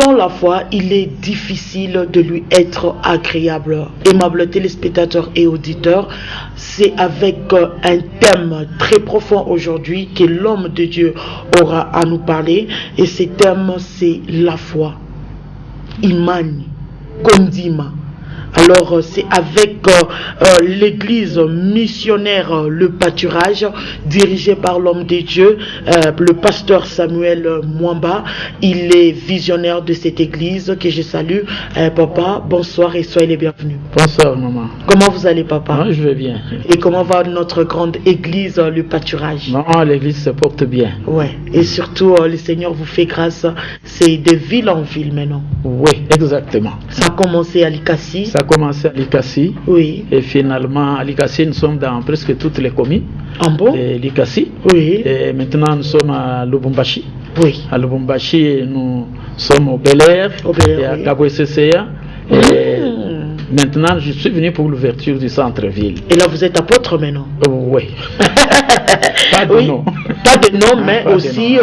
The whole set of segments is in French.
sans la foi, il est difficile de lui être agréable. Aimables téléspectateurs et auditeurs, c'est avec un thème très profond aujourd'hui que l'homme de Dieu aura à nous parler. Et ce thème, c'est la foi. Imani, Kondima. Alors c'est avec l'église missionnaire Le Pâturage, dirigée par l'homme de Dieu, le pasteur Samuel Mwamba. Il est visionnaire de cette église que je salue. Papa, bonsoir et soyez les bienvenus. Bonsoir maman. Comment vous allez papa? Moi je vais bien. Et comment va notre grande église Le Pâturage? Non, l'église se porte bien. Ouais, et surtout le Seigneur vous fait grâce. C'est de ville en ville maintenant. Oui, exactement. Ça a commencé à Likasi. Ça a commencé à Likasi. Oui. Et finalement, à Likasi, nous sommes dans presque toutes les communes. En bon? De Likasi. Oui. Et maintenant, nous sommes à Lubumbashi. Oui. À Lubumbashi, nous sommes au Bel Air. Et à Kabwe-CCA. Et maintenant, je suis venu pour l'ouverture du centre-ville. Et là, vous êtes apôtre maintenant? Oui. Pas de nom. Pas de nom, mais aussi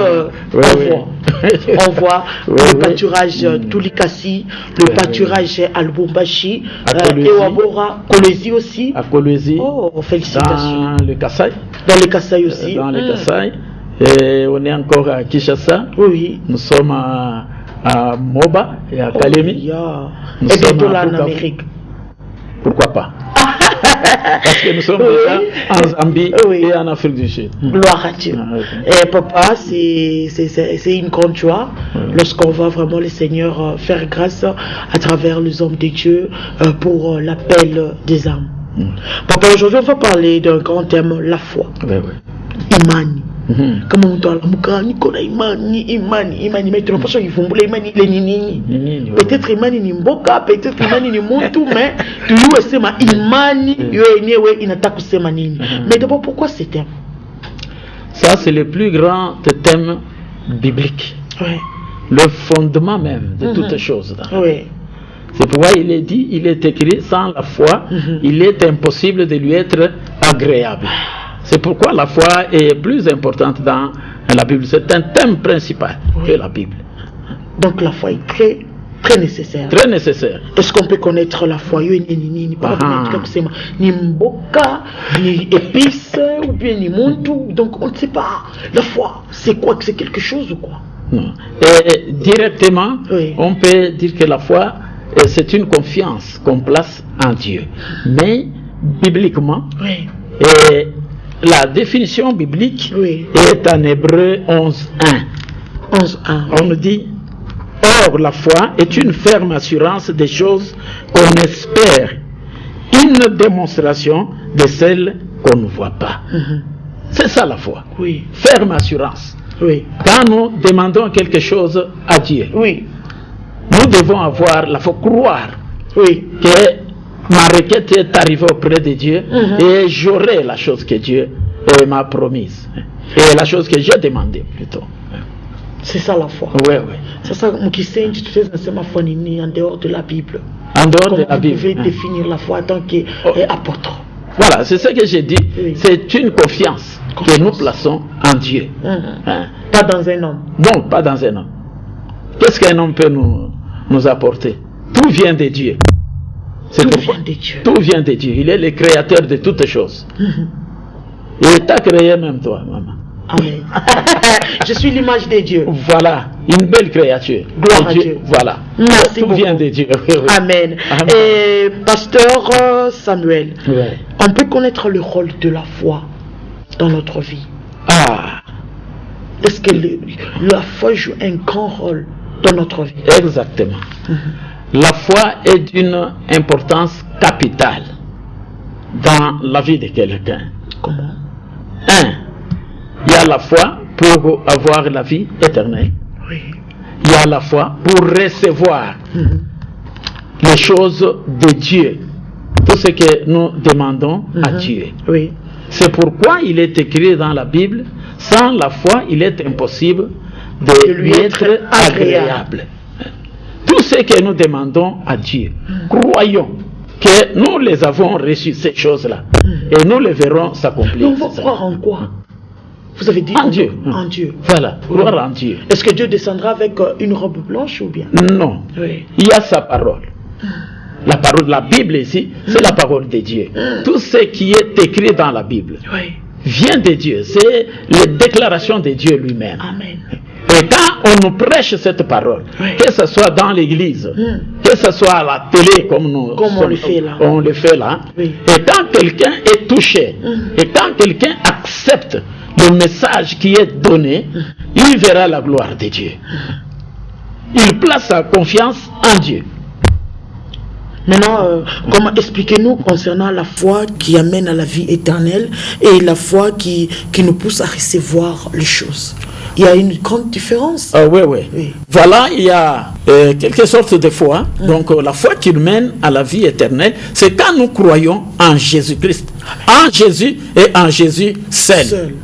on voit le pâturage Tulikasi, le pâturage à Lubumbashi, et Wabora, Kolwezi aussi. À Kolwezi. Oh, félicitations. Dans le Kasaï. Dans le Kasaï aussi. Dans le Kasaï. Et on est encore à Kinshasa. Oui. Nous sommes à Moba et à Kalemi. Et bientôt là en Amérique. Pourquoi pas? Parce que nous sommes déjà en Zambie et en Afrique du Sud. Gloire à Dieu. Et papa, c'est une grande joie lorsqu'on voit vraiment le Seigneur faire grâce à travers les hommes de Dieu pour l'appel des âmes. Papa, aujourd'hui on va parler d'un grand thème, la foi. Imani. Comment on parle imani, mais tu n'as pas il faut imani les nini. Peut-être imani ni mboka, peut-être imani ni muntu, mais tu lui c'est ma imani, il n'attaque kusema nini. Mais d'abord pourquoi ce thème? Ça c'est le plus grand thème biblique. Le fondement même de toutes choses. C'est pourquoi il est dit, il est écrit, sans la foi, il est impossible de lui être agréable. C'est pourquoi la foi est plus importante dans la Bible. C'est un thème principal de la Bible. Donc la foi est très, très nécessaire. Très nécessaire. Est-ce qu'on peut connaître la foi? Ni mboka, ni épice, ou bien ni muntu. Donc on ne sait pas. La foi, c'est quoi? C'est quelque chose ou quoi? Non. Et directement, on peut dire que la foi, c'est une confiance qu'on place en Dieu. Mais bibliquement, la définition biblique est en Hébreu 11.1. On nous dit: or la foi est une ferme assurance des choses qu'on espère, une démonstration de celles qu'on ne voit pas. C'est ça la foi. Ferme assurance. Quand nous demandons quelque chose à Dieu, nous devons avoir la foi, croire que ma requête est arrivée auprès de Dieu et j'aurai la chose que Dieu m'a promise. Et la chose que j'ai demandé plutôt. C'est ça la foi. C'est ça qui sait ma foi en dehors de la Bible. En dehors de la Bible. Vous pouvez définir la foi en tant qu'apôtre. Voilà, c'est ce que j'ai dit. C'est une confiance que nous plaçons en Dieu. Pas dans un homme. Non, pas dans un homme. Qu'est-ce qu'un homme peut nous apporter? Tout vient de Dieu. Tout vient de Dieu. Il est le créateur de toutes choses. Il t'a créé même toi, maman. Amen. Je suis l'image de Dieu. Voilà, une belle créature. Gloire à Dieu. Voilà. Merci Tout vient de Dieu. Amen. Et pasteur Samuel, on peut connaître le rôle de la foi dans notre vie. Est-ce que la foi joue un grand rôle dans notre vie? Exactement. La foi est d'une importance capitale dans la vie de quelqu'un. Comment? Il y a la foi pour avoir la vie éternelle. Il y a la foi pour recevoir les choses de Dieu. Tout ce que nous demandons à Dieu. C'est pourquoi il est écrit dans la Bible: sans la foi, il est impossible de lui être agréable. Tout ce que nous demandons à Dieu, croyons que nous les avons reçus, ces choses-là, et nous les verrons s'accomplir. On va croire en quoi? Vous avez dit en Dieu. En Dieu. Voilà, croire en Dieu. Est-ce que Dieu descendra avec une robe blanche ou bien? Non. Oui. Il y a sa parole. La parole de la Bible ici, c'est la parole de Dieu. Tout ce qui est écrit dans la Bible vient de Dieu. C'est les déclarations de Dieu lui-même. Amen. Et quand on nous prêche cette parole, que ce soit dans l'église, que ce soit à la télé, comme on le fait là, et quand quelqu'un est touché, et quand quelqu'un accepte le message qui est donné, il verra la gloire de Dieu. Il place sa confiance en Dieu. Maintenant, comment expliquez-nous concernant la foi qui amène à la vie éternelle et la foi qui nous pousse à recevoir les choses? Il y a une grande différence. Oui. Voilà, il y a quelque sorte de foi. Donc la foi qui nous mène à la vie éternelle, c'est quand nous croyons en Jésus-Christ. En Jésus et en Jésus seul.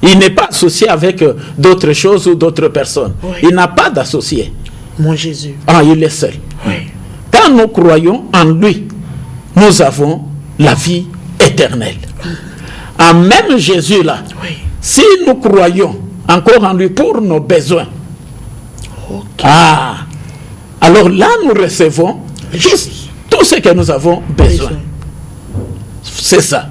Il n'est pas associé avec d'autres choses ou d'autres personnes. Il n'a pas d'associé. Mon Jésus. Il est seul. Quand nous croyons en lui, nous avons la vie éternelle. En même Jésus là, si nous croyons encore en lui pour nos besoins, alors là nous recevons tout ce que nous avons besoin. C'est ça.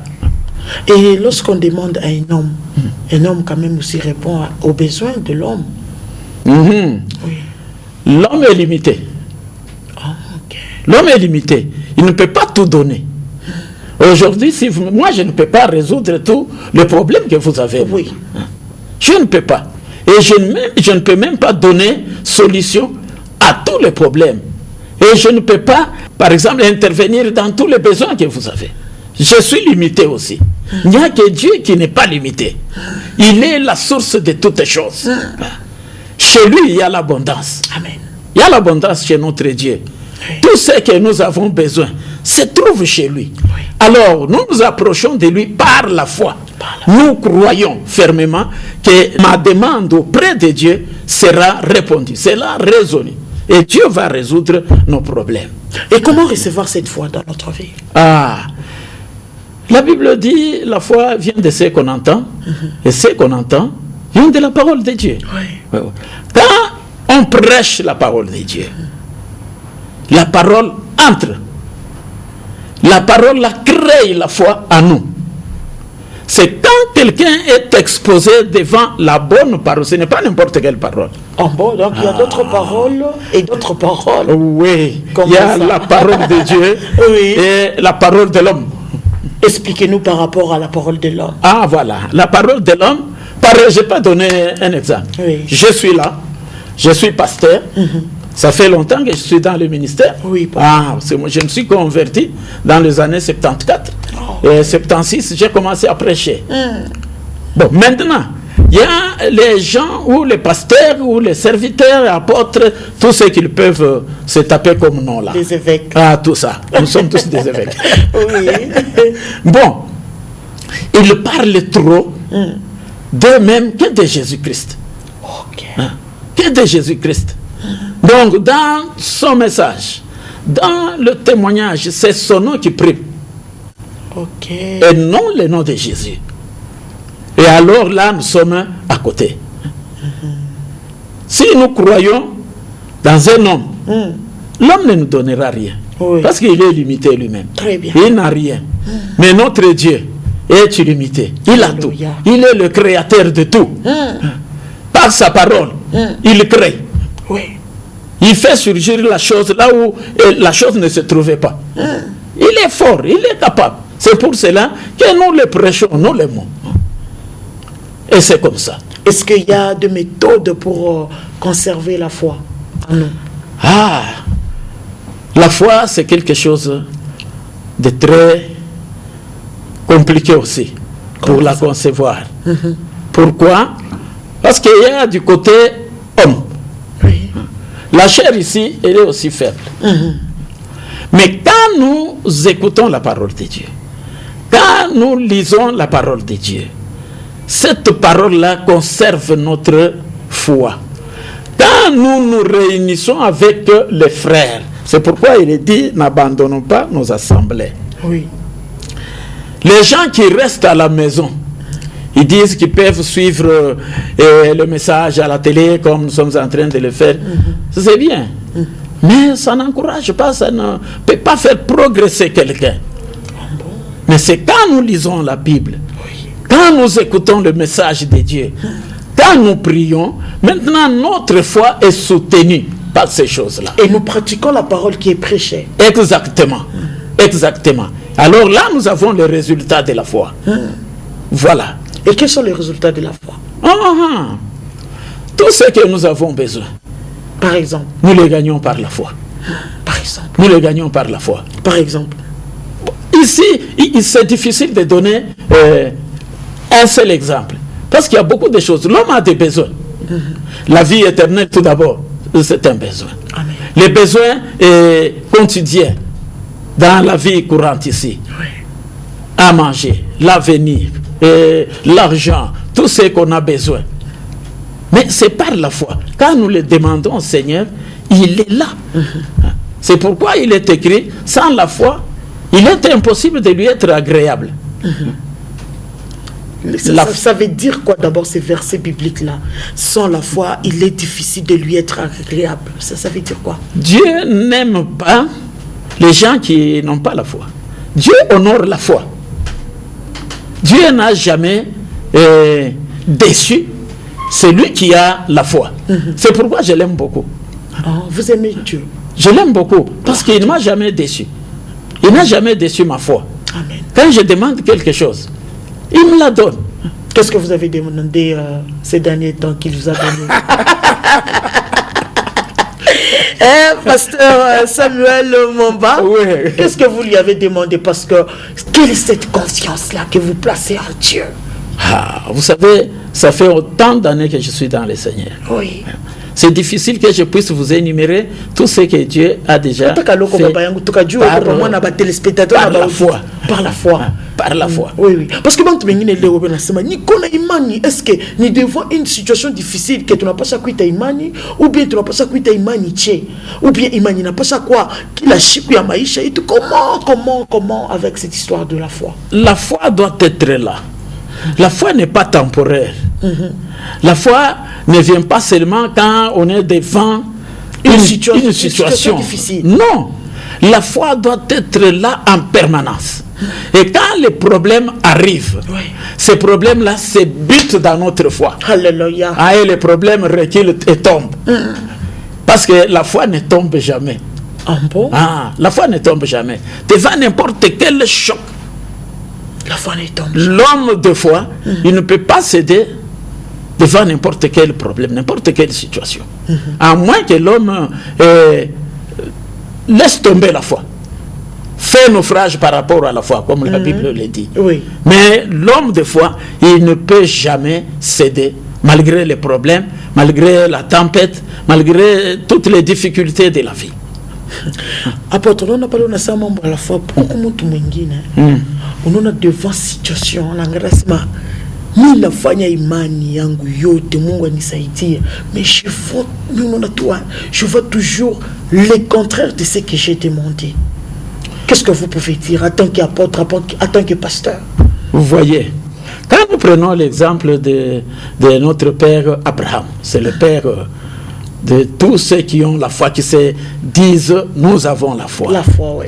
Et lorsqu'on demande à un homme quand même aussi répond aux besoins de l'homme. L'homme est limité. L'homme est limité. Il ne peut pas tout donner. Aujourd'hui, moi, je ne peux pas résoudre tous les problèmes que vous avez. Je ne peux pas. Et je ne peux même pas donner solution à tous les problèmes. Et je ne peux pas, par exemple, intervenir dans tous les besoins que vous avez. Je suis limité aussi. Il n'y a que Dieu qui n'est pas limité. Il est la source de toutes choses. Chez lui, il y a l'abondance. Amen. Il y a l'abondance chez notre Dieu. Tout ce que nous avons besoin se trouve chez lui. Alors, nous nous approchons de lui par la foi. Nous croyons fermement que ma demande auprès de Dieu sera répondue, sera résolue. Et Dieu va résoudre nos problèmes. Et comment recevoir cette foi dans notre vie? La Bible dit, la foi vient de ce qu'on entend, et ce qu'on entend vient de la parole de Dieu. Quand on prêche la parole de Dieu, la parole entre. La parole crée la foi en nous. C'est quand quelqu'un est exposé devant la bonne parole. Ce n'est pas n'importe quelle parole. Donc il y a d'autres paroles et d'autres paroles. Oui, il y a la parole de Dieu et la parole de l'homme. Expliquez-nous par rapport à la parole de l'homme. Voilà. La parole de l'homme, je peux donner un exemple. Je suis là, je suis pasteur. Ça fait longtemps que je suis dans le ministère. Je me suis converti dans les années 74. Et 76, j'ai commencé à prêcher. Bon, maintenant, il y a les gens ou les pasteurs ou les serviteurs, apôtres, tous ceux qu'ils peuvent se taper comme nom là. Les évêques. Tout ça. Nous sommes tous des évêques. Bon, ils parlent trop d'eux-mêmes que de Jésus-Christ. Que de Jésus-Christ. Donc, dans son message, dans le témoignage, c'est son nom qui prime. Et non le nom de Jésus. Et alors là, nous sommes à côté. Si nous croyons dans un homme, l'homme ne nous donnera rien. Parce qu'il est limité lui-même. Il n'a rien. Mais notre Dieu est illimité. Il a tout. Il est le créateur de tout. Par sa parole, il crée. Il fait surgir la chose là où la chose ne se trouvait pas. Il est fort, il est capable. C'est pour cela que nous le prêchons, nous l'aimons. Et c'est comme ça. Est-ce qu'il y a des méthodes pour conserver la foi en nous? La foi, c'est quelque chose de très compliqué aussi pour la concevoir. Pourquoi? Parce qu'il y a du côté homme. La chair ici, elle est aussi faible. Mais quand nous écoutons la parole de Dieu, quand nous lisons la parole de Dieu, cette parole-là conserve notre foi. Quand nous nous réunissons avec les frères, c'est pourquoi il est dit, n'abandonnons pas nos assemblées. Les gens qui restent à la maison, Ils disent qu'ils peuvent suivre le message à la télé comme nous sommes en train de le faire. C'est bien. Mais ça n'encourage pas, ça ne peut pas faire progresser quelqu'un. Mais c'est quand nous lisons la Bible, quand nous écoutons le message de Dieu, quand nous prions, maintenant notre foi est soutenue par ces choses-là. Et nous pratiquons la parole qui est prêchée. Exactement. Exactement. Alors là, nous avons le résultat de la foi. Voilà. Et quels sont les résultats de la foi? Tout ce que nous avons besoin. Par exemple. Nous le gagnons par la foi. Par exemple. Nous le gagnons par la foi. Par exemple. Ici, c'est difficile de donner un seul exemple. Parce qu'il y a beaucoup de choses. L'homme a des besoins. La vie éternelle, tout d'abord, c'est un besoin. Amen. Les besoins quotidiens dans la vie courante ici. Oui. À manger, l'avenir, l'argent, tout ce qu'on a besoin. Mais c'est par la foi. Quand nous le demandons au Seigneur, il est là. C'est pourquoi il est écrit, sans la foi, il est impossible de lui être agréable. Ça veut dire quoi d'abord ces versets bibliques-là? Sans la foi, il est difficile de lui être agréable. Ça veut dire quoi? Dieu n'aime pas les gens qui n'ont pas la foi. Dieu honore la foi. Dieu n'a jamais déçu celui qui a la foi. C'est pourquoi je l'aime beaucoup. Vous aimez Dieu? Je l'aime beaucoup parce qu'il ne m'a jamais déçu. Il n'a jamais déçu ma foi. Amen. Quand je demande quelque chose, il me la donne. Qu'est-ce que vous avez demandé ces derniers temps qu'il vous a donné? Pasteur Samuel Momba, oui. Qu'est-ce que vous lui avez demandé? Parce que quelle est cette confiance-là que vous placez en Dieu? Vous savez, ça fait autant d'années que je suis dans le Seigneur. Oui. C'est difficile que je puisse vous énumérer tout ce que Dieu a déjà fait par la foi. Par la foi. Par la foi. Oui. Parce que est-ce que nous devons une situation difficile que tu n'as pas ça kuita imani, ou bien tu n'as pas ça kuita imani tché, ou bien imani n'a pas ça quoi, qu'il a chiku ya maisha et tout. Comment avec cette histoire de la foi? La foi doit être là. La foi n'est pas temporaire. La foi ne vient pas seulement quand on est devant une situation difficile. Non, la foi doit être là en permanence. Et quand les problèmes arrivent, ces problèmes-là se butent dans notre foi. Alléluia. Et les problèmes reculent et tombent. Parce que la foi ne tombe jamais. La foi ne tombe jamais. Devant n'importe quel choc, la foi ne tombe. L'homme de foi, il ne peut pas céder devant n'importe quel problème, n'importe quelle situation. À moins que l'homme laisse tomber la foi. Fait naufrage par rapport à la foi, comme la Bible le dit. Oui. Mais l'homme de foi, il ne peut jamais céder, malgré les problèmes, malgré la tempête, malgré toutes les difficultés de la vie. Apôtre, on a parlé de ça à la fois pour tout on a devant situation on a grâce ni nafanya imani yangu yote Mungu anisaidia, mais je vois toujours le contraire de ce que j'ai demandé. Qu'est-ce que vous pouvez dire en tant qu'apôtre, en tant que pasteur? Vous voyez, quand nous prenons l'exemple de notre père Abraham, c'est le père de tous ceux qui ont la foi, qui se disent nous avons la foi. La foi, oui.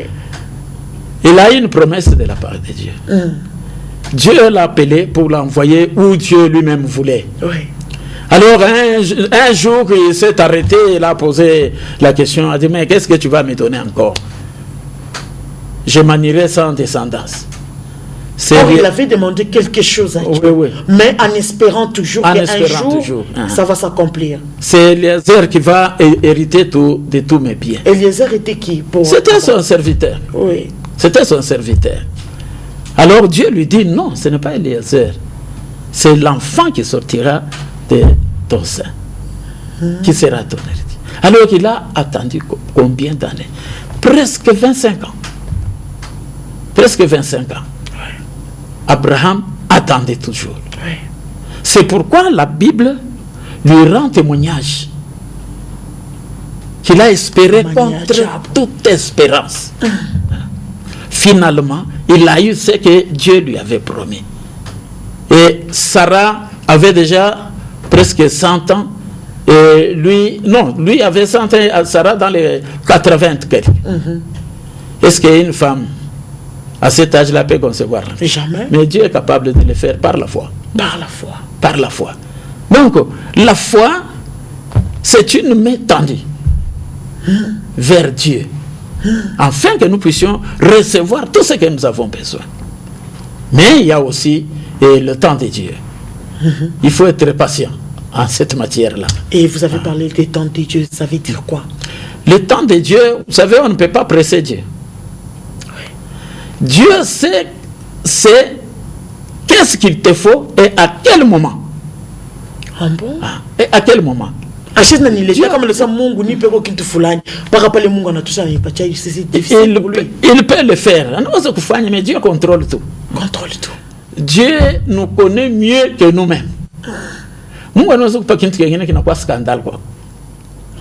Il a une promesse de la part de Dieu. Dieu l'a appelé pour l'envoyer où Dieu lui-même voulait. Oui. Alors un jour, il s'est arrêté, il a posé la question, il a dit, mais qu'est-ce que tu vas me donner encore? Je m'en irai sans descendance. Il avait demandé quelque chose à Dieu, mais en espérant toujours qu'un jour, ça va s'accomplir. C'est Eliezer qui va hériter de tous mes biens. Eliezer était qui? C'était son serviteur. Oui. C'était son serviteur. Alors Dieu lui dit, non, ce n'est pas Eliezer. C'est l'enfant qui sortira de ton sein, qui sera ton héritier. Alors il a attendu combien d'années? Presque 25 ans. Presque 25 ans. Abraham attendait toujours. C'est pourquoi la Bible lui rend témoignage qu'il a espéré contre toute espérance. Finalement, il a eu ce que Dieu lui avait promis. Et Sarah avait déjà presque 100 ans. Et lui avait 100 ans, Sarah dans les 80 quelques. Est-ce qu'une femme à cet âge-là peut concevoir? Jamais. Mais Dieu est capable de le faire par la foi. Par la foi. Par la foi. Donc, la foi, c'est une main tendue vers Dieu, afin que nous puissions recevoir tout ce que nous avons besoin. Mais il y a aussi le temps de Dieu. Il faut être patient en cette matière-là. Et vous avez parlé des temps de Dieu, ça veut dire quoi? Le temps de Dieu, vous savez, on ne peut pas presser Dieu. Dieu sait qu'est-ce qu'il te faut et à quel moment. Ah bon? Et à quel moment? Dieu, comme le sang Mungu ni peko kintu fulani par rapport à Mungu na tout ça il peut le faire. Mais Dieu contrôle tout. Contrôle tout. Dieu nous connaît mieux que nous-mêmes. Mungu anaweza kupa kintu kingine kinakuwa scandale kwa.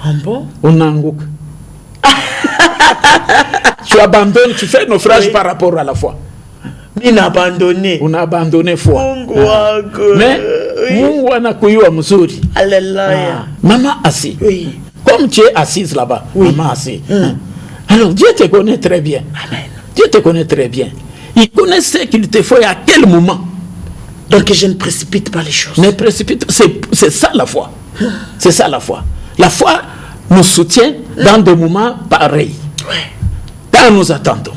Ah bon? Unaanguka. Tu abandonnes, tu fais naufrage par rapport à la foi. On a abandonné foi. Mais Mungu anakuyua mzuri. Alléluia. Maman assis. Oui. Comme tu es assise là-bas, maman assis. Alors Dieu te connaît très bien. Amen. Dieu te connaît très bien. Il connaît ce qu'il te faut et à quel moment. Donc je ne précipite pas les choses. Ne précipite, c'est ça la foi. C'est ça la foi. La foi nous soutient dans des moments pareils. Quand nous attendons,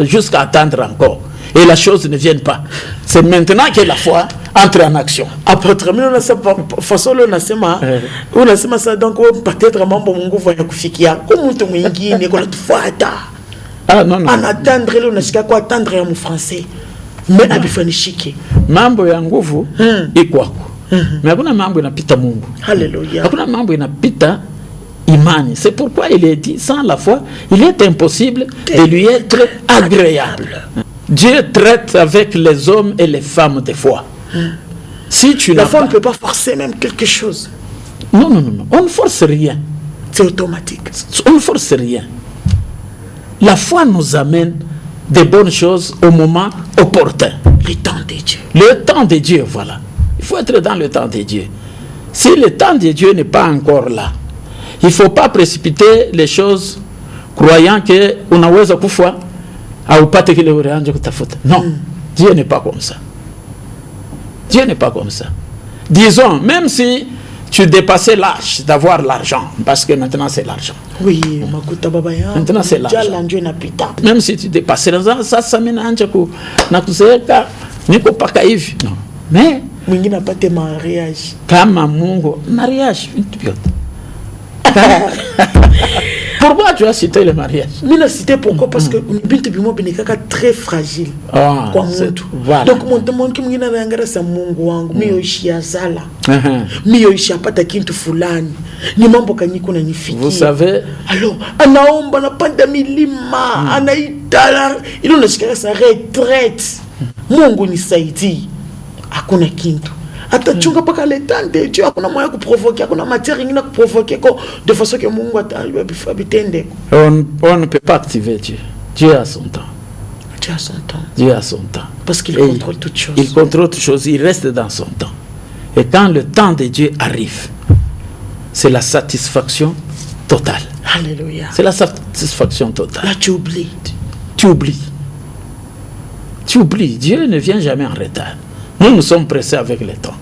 jusqu'à attendre encore. Et la chose ne vient pas. C'est maintenant que la foi entre en action. Apôtre, mais on a ça donc peut-être mambo Mungu voya kufikia. Comment tu mwingi ne kwa tufuata. Ah non. En attendre le unashika kwa attendre ya français. Mais abifanishike. Mambo ya nguvu ikwako. Mais hakuna mambo inapita Mungu. Alléluia. Hakuna mambo inapita imani. C'est pourquoi il est dit, sans la foi, il est impossible de lui être agréable. Dieu traite avec les hommes et les femmes de foi. Si tu la foi ne peut pas forcer même quelque chose. Non. On ne force rien. C'est automatique. On ne force rien. La foi nous amène des bonnes choses au moment opportun. Le temps de Dieu. Le temps de Dieu, voilà. Il faut être dans le temps de Dieu. Si le temps de Dieu n'est pas encore là, il ne faut pas précipiter les choses croyant que unaweza kufa au pate kile ureanje kutafuta. Non, Dieu n'est pas comme ça. Dieu n'est pas comme ça. Disons, même si tu dépassais l'âge d'avoir l'argent, parce que maintenant c'est l'argent. Oui, maintenant c'est l'argent. Même si tu dépassais l'argent, ça mène à nakuseka niko paka hivi. Non. Mais mwingine apate mariage. Kama Mungu, mariage vitu vyote. Pourquoi tu as cité le mariage? Je l'ai cité pourquoi? Parce que bintu bimo binekaka très fragile. Kwa mtu. Voilà. Donc mon qui mwingine anaangalia sa Mungu wangu mimi yoishi azala. Mimi yoishi apata kintu fulani. Ni mambo kaniko na nifikia. Vous savez, alors anaomba anapanda milima, anaitala ile unashika sa retraite. Mungu nisaidie. Hakuna kintu. Atachunga paka le temps de Dieu, hakuna moya kuprovoquer, hakuna matière nyingine kuprovoquer ko de façon que Mungu abitende. On ne peut pas activer Dieu. Dieu a son temps. Dieu a son temps. Dieu a son temps. Parce qu'il contrôle toutes choses. Il contrôle toutes choses, il reste dans son temps. Et quand le temps de Dieu arrive, c'est la satisfaction totale. Alléluia. C'est la satisfaction totale. Là tu oublies. Tu oublies. Dieu ne vient jamais en retard. Nous sommes pressés avec le temps.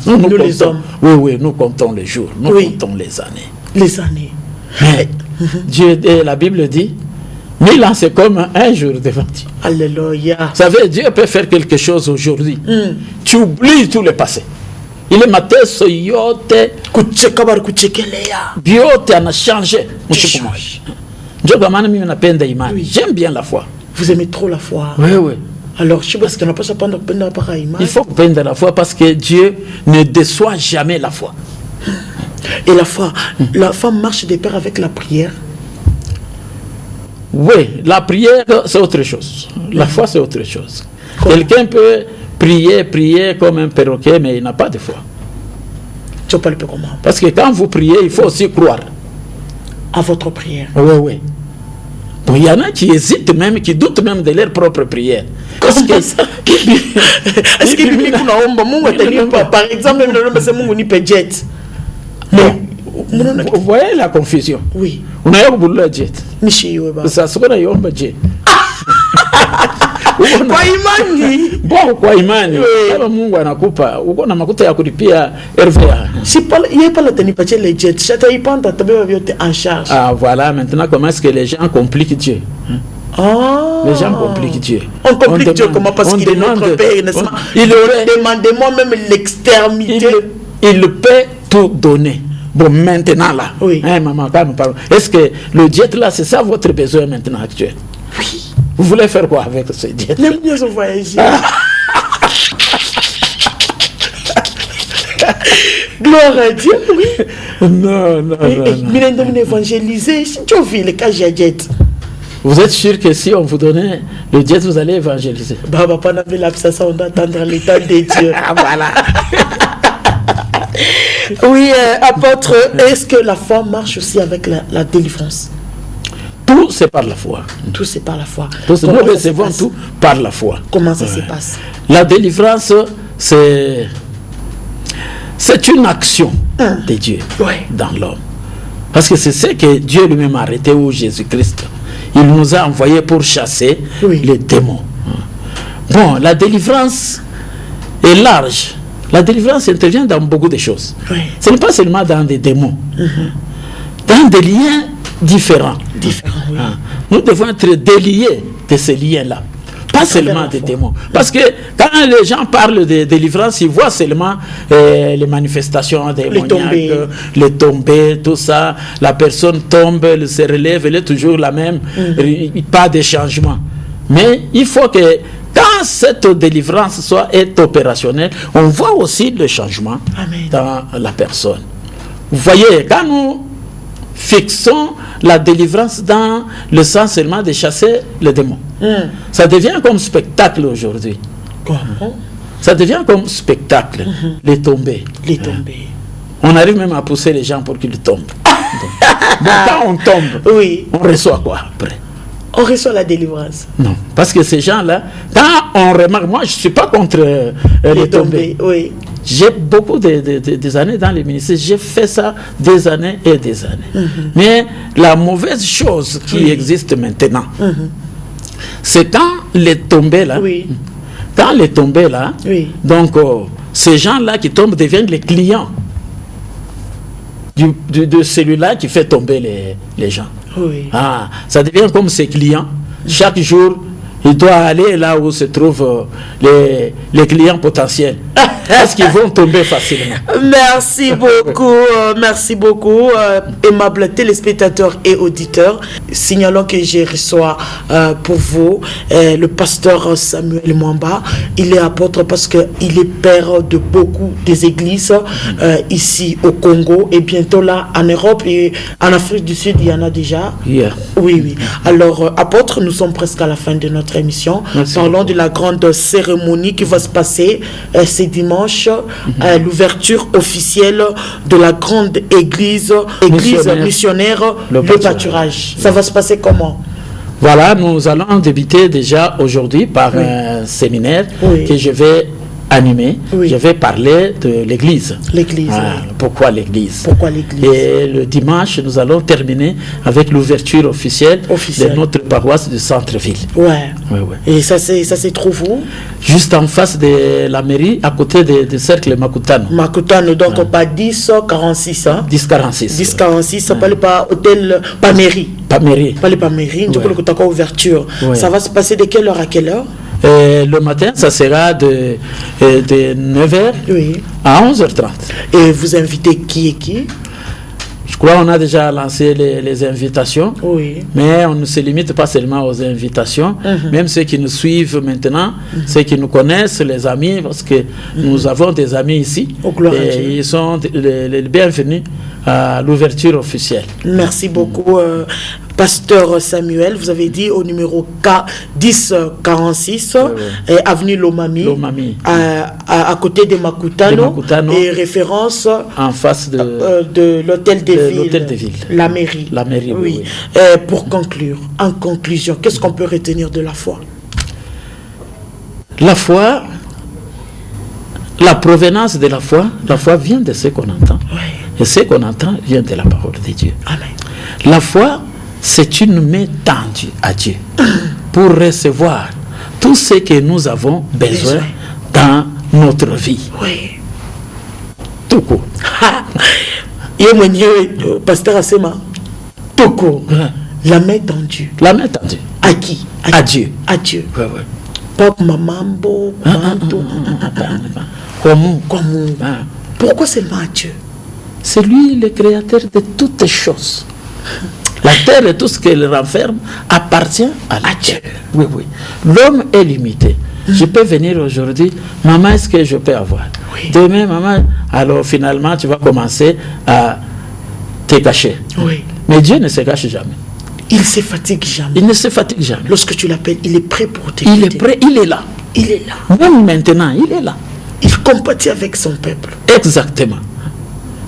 Nous les hommes. Oui, nous comptons les jours, nous comptons les années. Les années. Mais Dieu, la Bible dit, 1000 ans c'est comme un jour devant Dieu. Alléluia. Vous savez, Dieu peut faire quelque chose aujourd'hui. Tu oublies tout le passé. Il est mateso yote biote ana changé. J'aime bien la foi. Vous aimez trop la foi. Oui. Alors, je sais pas ce qu'on n'a pas ça pendant il faut peindre la foi parce que Dieu ne déçoit jamais la foi. Et la foi marche de pair avec la prière. Oui, la prière c'est autre chose. La foi c'est autre chose. Quelqu'un peut prier comme un perroquet, mais il n'a pas de foi. Tu parles pas comment? Parce que quand vous priez, il faut aussi croire. À votre prière. Oui. Bon, il y en a qui hésitent même, qui doutent même de leur propre prière. Est-ce que par exemple, vous voyez la confusion? Oui. On a eu jet. Ça se connaît un budget. Bon, kwa imani kama Mungu anakupa uko na makuta ya kulipia RVA. Si pas il y a pas la tenue papier les jets, ça t'a pas en charge. Ah voilà, maintenant comment est-ce que les gens compliquent Dieu? Les gens compliquent Dieu. On complique Dieu comment? Parce qu'il est notre Père, n'est-ce pas? Il aurait demandé moi-même l'extrémité. Il peut tout donner. Bon, maintenant là, maman, pardon. Est-ce que le jet là, c'est ça votre besoin maintenant actuel? Oui. Vous voulez faire quoi avec ce jet? Les mieux ont voyagé. Gloire à Dieu, oui. Non. Mais nous évangéliser, si tu as vu le cas jet. Vous êtes sûr que si on vous donnait le jet, vous allez évangéliser? Baba, pas n'avait l'absence, on doit attendre l'état de Dieu. Voilà. Oui, apôtre, est-ce que la foi marche aussi avec la délivrance? Tout c'est par la foi. Tout c'est par la foi. Nous recevons tout par la foi. Comment ça se passe? La délivrance, c'est une action de Dieu dans l'homme. Parce que c'est ce que Dieu lui-même a arrêté, ou Jésus-Christ. Il nous a envoyés pour chasser les démons. Bon, la délivrance est large. La délivrance intervient dans beaucoup de choses. Ce n'est pas seulement dans des démons. Dans des liens différents. Nous devons être déliés de ces liens-là. Pas seulement des démons. Parce que quand les gens parlent de délivrance, ils voient seulement les manifestations démoniaques, les tombées, tout ça. La personne tombe, elle se relève, elle est toujours la même. Pas de changement. Mais il faut que quand cette délivrance est opérationnelle, on voit aussi le changement dans la personne. Vous voyez, quand nous fixons la délivrance dans le sens seulement de chasser les démons, ça devient comme spectacle aujourd'hui. Ça devient comme spectacle, les tombées. On arrive même à pousser les gens pour qu'ils tombent. Donc, quand on tombe, on reçoit quoi après? On reçoit la délivrance. Non, parce que ces gens-là, quand on remarque, moi je ne suis pas contre les tombées. J'ai beaucoup des années dans les ministères, j'ai fait ça des années et des années. Mais la mauvaise chose qui existe maintenant, c'est quand les tombées là, donc ces gens-là qui tombent deviennent les clients de celui-là qui fait tomber les gens. Ça devient comme ses clients. Chaque jour, il doit aller là où se trouvent les clients potentiels. Parce qu'ils vont tomber facilement. Merci beaucoup, aimables téléspectateurs et auditeurs. Signalons que je reçois pour vous le pasteur Samuel Mwamba. Il est apôtre parce qu'il est père de beaucoup des églises ici au Congo et bientôt là en Europe et en Afrique du Sud, il y en a déjà. Oui. Alors, apôtre, nous sommes presque à la fin de notre émission. Parlons de la grande cérémonie qui va se passer ce dimanche, l'ouverture officielle de la grande église missionnaire Le Pâturage. Ça va se passer comment? Voilà, nous allons débuter déjà aujourd'hui par un séminaire que je vais animer. Je vais parler de l'église. Pourquoi l'église? Et le dimanche, nous allons terminer avec l'ouverture officielle de notre paroisse du centre-ville. Et ça se trouve où? Juste en face de la mairie, à côté du cercle Makutano. Donc pas 1046. 1046. 1046, ça parle pas hôtel, pas mairie. Pas mairie, ouverture. Ça va se passer de quelle heure à quelle heure? Le matin, ça sera de 9h à 11h30. Et vous invitez qui et qui? Je crois qu'on a déjà lancé les invitations, mais on ne se limite pas seulement aux invitations, même ceux qui nous suivent maintenant, ceux qui nous connaissent, les amis, parce que nous avons des amis ici, et ils sont les bienvenus à l'ouverture officielle. Merci beaucoup. Pasteur Samuel, vous avez dit au numéro 1046, avenue Lomami, à côté de Makutano, et référence en face de l'hôtel des villes, la mairie. Oui. Pour conclure, en conclusion, qu'est-ce qu'on peut retenir de la foi? La foi, la provenance de la foi vient de ce qu'on entend. Oui. Et ce qu'on entend vient de la parole de Dieu. Amen. La foi, c'est une main tendue à Dieu pour recevoir tout ce que nous avons besoin dans notre vie. Oui. Tout court. Pasteur Asema, tout court. La main tendue. La main tendue. À qui? À Dieu. À Dieu. Oui, oui. Pop, mamambo, Comment? Pourquoi seulement à Dieu? C'est lui le créateur de toutes choses. La terre et tout ce qu'elle renferme appartient à Dieu. Oui, oui. L'homme est limité. Je peux venir aujourd'hui, maman, est-ce que je peux avoir? Oui. Demain, maman, alors finalement, tu vas commencer à te cacher. Oui. Mais Dieu ne se cache jamais. Il ne se fatigue jamais. Il ne se fatigue jamais. Lorsque tu l'appelles, il est prêt pour t'écouter. Il est prêt, il est là. Il est là. Même maintenant, il est là. Il compatit avec son peuple. Exactement.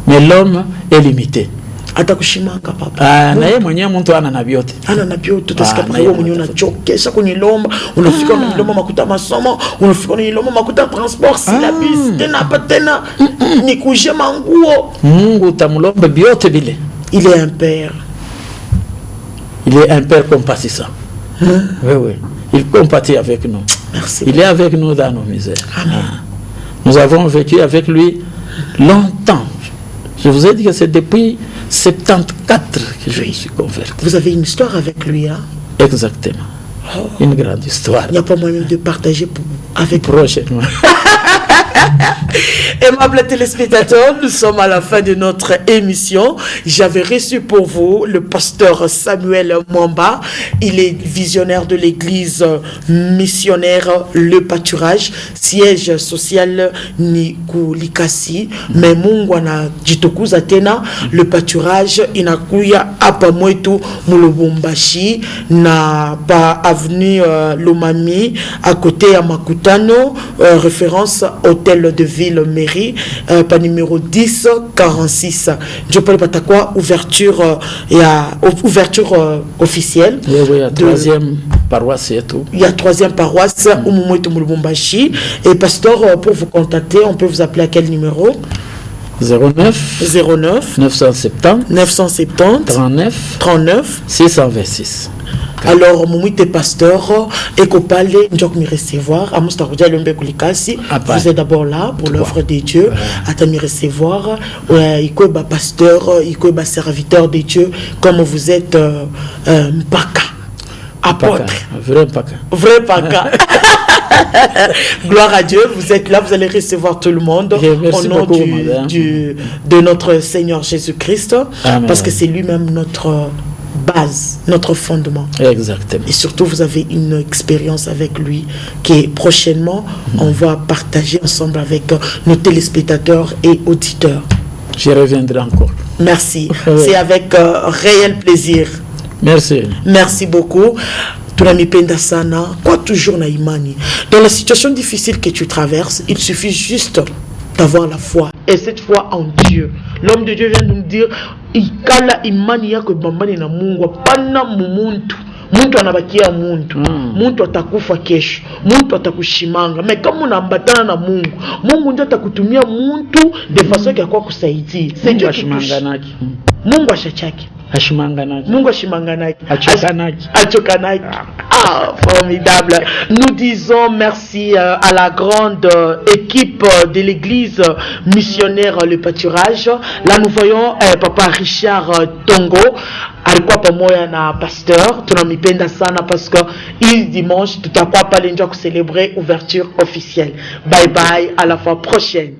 Mais l'homme est limité. Atakushimanga papa. Naye mwenyewe mtu ana biote. Ana biote tutasika wewe mwenyewe unachokesha kwenye lomba, unafika kwenye lomba makuta masomo, unafika kwenye lomba makuta transport, silabis, tena hapa tena ni kujema nguo. Mungu utamlomba biote bile. Il est un père. Il est un père compassissant. Oui, oui. Il compatit avec nous. Merci. Il est avec nous dans nos misères. Amen. Nous avons vécu avec lui longtemps. Je vous ai dit que c'est depuis 74 que je me suis converti. Vous avez une histoire avec lui, hein? Exactement. Oh. Une grande histoire. Il n'y a pas moyen de partager avec prochainement. Aimables téléspectateurs, nous sommes à la fin de notre émission. J'avais reçu pour vous le pasteur Samuel Mwamba. Il est visionnaire de l'église missionnaire Le Pâturage, siège social Nikulikasi. Mais Mungwana Jitokuza Tena, Le Pâturage, inakuya hapa mwetu Mulubumbashi, na pa avenue Lomami, à côté à Makutano, référence hôtel de ville mairie, pas numéro 1046. Je peux pas quoi, ouverture officielle. Oui, oui, la troisième paroisse et tout. Il y a troisième paroisse au moment de Mulubumbashi. Et pasteur, pour vous contacter, on peut vous appeler à quel numéro? 09 970 39 626. Alors, Moumite pasteur, et qu'on parle, me recevoir, à Moustapha vous êtes d'abord là pour l'œuvre de Dieu, à me recevoir, il y a pasteur, il y a serviteur de Dieu, comme vous êtes Mpaka, apôtre. Vrai Mpaka. Gloire à Dieu, vous êtes là, vous allez recevoir tout le monde au nom de notre Seigneur Jésus-Christ, parce que c'est lui-même notre base, notre fondement. Exactement. Et surtout, vous avez une expérience avec lui qui prochainement, on va partager ensemble avec nos téléspectateurs et auditeurs. Je reviendrai encore. Merci. C'est avec réel plaisir. Merci. Merci beaucoup. Tunamipenda sana, quoi toujours na imani. Dans la situation difficile que tu traverses, il suffit juste d'avoir la foi. Et cette foi en Dieu. L'homme de Dieu vient de nous dire, ikala imani yako bambani na Mungu, pana mumuntu. Muntu anabakia muntu. Muntu atakufa kesho. Muntu atakushimanga. Mais kama unambatana na Mungu, Mungu ndio atakutumia muntu de façon ya kwa kusaidia. C'est Dieu qui touche. Mungu ashachaki. Mungu ashimanganaki. Achokanaki. Ah, formidable. Nous disons merci à la grande équipe de l'église missionnaire Le Pâturage. Là, nous voyons Papa Richard Tongo. Alikuwa pamoja na pasteur, tunamipenda sana parce que il dimanche tutakuwa pale ndio célébrer ouverture officielle. Bye bye, à la fois prochaine.